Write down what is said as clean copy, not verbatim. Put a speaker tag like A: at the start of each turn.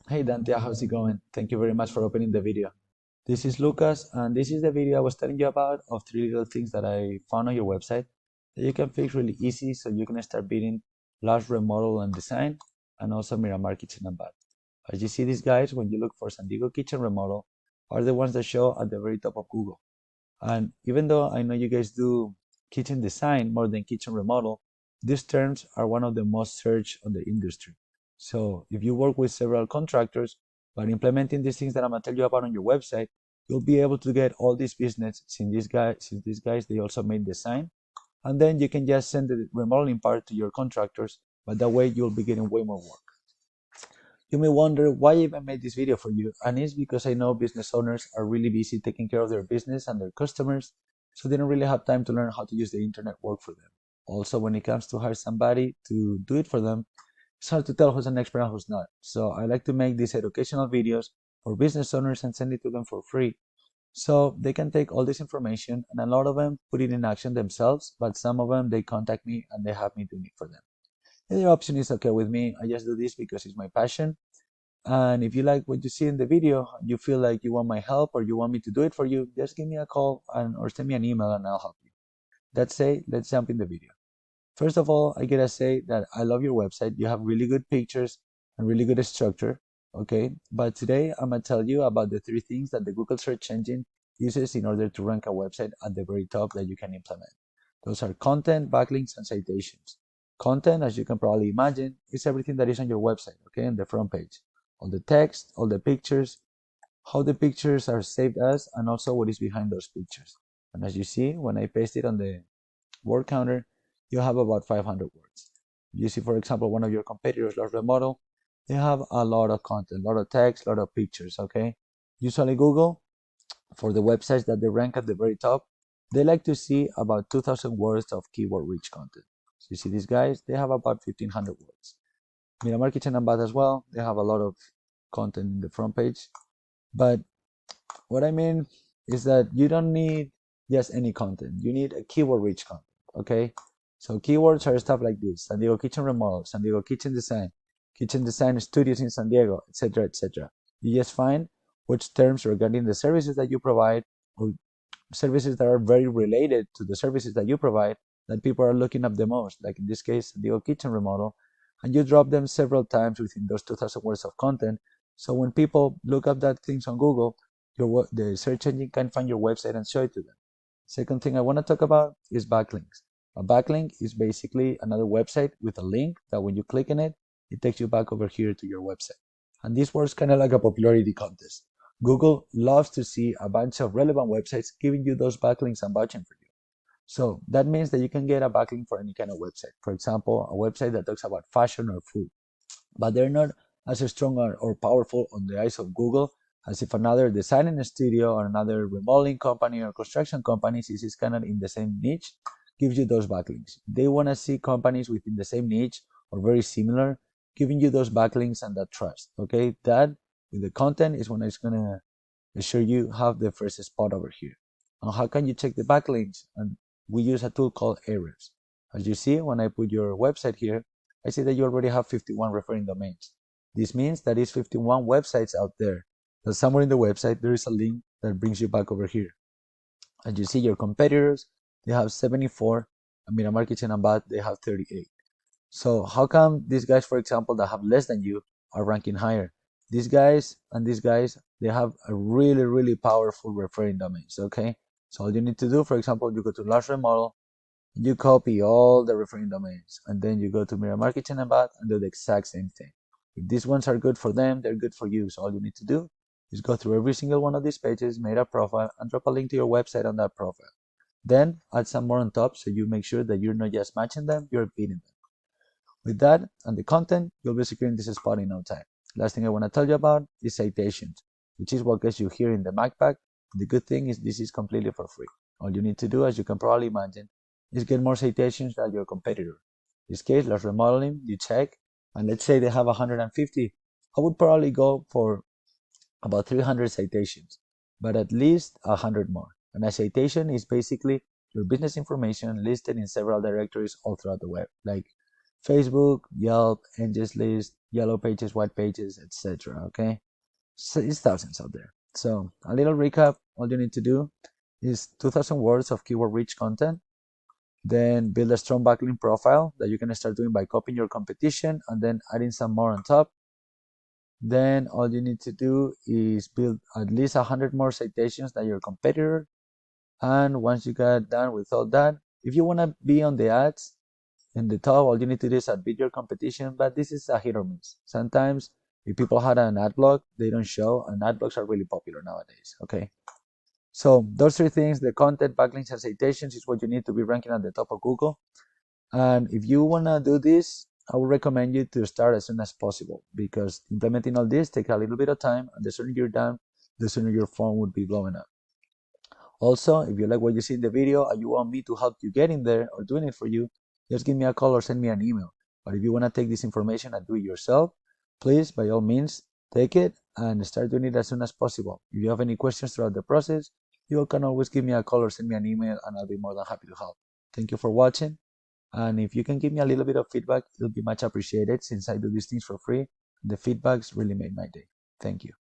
A: Hey Dantia, how's it going? Thank you very much for opening the video. This is Lucas, and this is the video I was telling you about of three little things that I found on your website that you can fix really easy so you can start beating large remodel and design and also Miramar Kitchen and Bath. As you see, these guys, when you look for San Diego Kitchen Remodel, are the ones that show at the very top of Google. And even though I know you guys do kitchen design more than kitchen remodel, these terms are one of the most searched on the industry. So if you work with several contractors, by implementing these things that I'm gonna tell you about on your website, you'll be able to get all this business since these guys they also made design, and then you can just send the remodeling part to your contractors, but that way you'll be getting way more work. You may wonder why I even made this video for you, and it's because I know business owners are really busy taking care of their business and their customers, so they don't really have time to learn how to use the internet work for them. Also, when it comes to hire somebody to do it for them, it's hard to tell who's an expert and who's not. So I like to make these educational videos for business owners and send it to them for free. So they can take all this information and a lot of them put it in action themselves, but some of them they contact me and they have me doing it for them. Either option is okay with me. I just do this because it's my passion. And if you like what you see in the video, you feel like you want my help or you want me to do it for you, just give me a call or send me an email and I'll help you. That said, let's jump in the video. First of all, I gotta say that I love your website. You have really good pictures and really good structure. Okay, but today I'm gonna tell you about the three things that the Google search engine uses in order to rank a website at the very top that you can implement. Those are content, backlinks, and citations. Content, as you can probably imagine, is everything that is on your website, okay, on the front page. All the text, all the pictures, how the pictures are saved as, and also what is behind those pictures. And as you see, when I paste it on the word counter, you have about 500 words. You see, for example, one of your competitors, Large Model, they have a lot of content, a lot of text, a lot of pictures, okay? Usually Google, for the websites that they rank at the very top, they like to see about 2,000 words of keyword-rich content. So you see these guys, they have about 1,500 words. Miramar Kitchen and Bath as well, they have a lot of content in the front page. But what I mean is that you don't need just any content. You need a keyword-rich content, okay? So keywords are stuff like this: San Diego Kitchen Remodel, San Diego Kitchen Design Studios in San Diego, etc., etc. You just find which terms regarding the services that you provide or services that are very related to the services that you provide that people are looking up the most, like in this case, San Diego Kitchen Remodel, and you drop them several times within those 2,000 words of content. So when people look up that things on Google, the search engine can find your website and show it to them. Second thing I want to talk about is backlinks. A backlink is basically another website with a link that when you click on it, it takes you back over here to your website. And this works kind of like a popularity contest. Google loves to see a bunch of relevant websites giving you those backlinks and vouching for you. So that means that you can get a backlink for any kind of website. For example, a website that talks about fashion or food, but they're not as strong or powerful on the eyes of Google as if another designing studio or another remodeling company or construction company is kind of in the same niche gives you those backlinks. They want to see companies within the same niche or very similar giving you those backlinks and that trust. Okay, that with the content is when it's gonna ensure you have the first spot over here. And how can you check the backlinks? And we use a tool called Ahrefs. As you see, when I put your website here, I see that you already have 51 referring domains. This means that it's 51 websites out there. That somewhere in the website, there is a link that brings you back over here. As you see, your competitors, they have 74, and Miramar Kitchen and Bath, they have 38. So how come these guys, for example, that have less than you are ranking higher? These guys and these guys, they have a really, really powerful referring domains, okay? So all you need to do, for example, you go to large remodel, you copy all the referring domains, and then you go to Miramar Kitchen and Bath and do the exact same thing. If these ones are good for them, they're good for you. So all you need to do is go through every single one of these pages, make a profile, and drop a link to your website on that profile. Then add some more on top so you make sure that you're not just matching them, you're beating them. With that and the content, you'll be securing this spot in no time. Last thing I want to tell you about is citations, which is what gets you here in the backpack. The good thing is this is completely for free. All you need to do, as you can probably imagine, is get more citations than your competitor. In this case, let's remodeling, you check, and let's say they have 150. I would probably go for about 300 citations, but at least 100 more. And a citation is basically your business information listed in several directories all throughout the web, like Facebook, Yelp, Angie's List, yellow pages, white pages, etc. Okay, so it's thousands out there. So a little recap: all you need to do is 2,000 words of keyword-rich content. Then build a strong backlink profile that you can start doing by copying your competition and then adding some more on top. Then all you need to do is build at least 100 more citations than your competitor. And once you get done with all that, if you want to be on the ads in the top, all you need to do is beat your competition. But this is a hit or miss. Sometimes if people had an ad block, they don't show, and ad blocks are really popular nowadays. Okay. So those three things, the content, backlinks, and citations, is what you need to be ranking at the top of Google. And if you want to do this, I would recommend you to start as soon as possible, because implementing all this takes a little bit of time, and the sooner you're done, the sooner your phone would be blowing up. Also, if you like what you see in the video and you want me to help you get in there or doing it for you, just give me a call or send me an email. But if you want to take this information and do it yourself, please, by all means, take it and start doing it as soon as possible. If you have any questions throughout the process, you can always give me a call or send me an email, and I'll be more than happy to help. Thank you for watching. And if you can give me a little bit of feedback, it'll be much appreciated, since I do these things for free. The feedbacks really make my day. Thank you.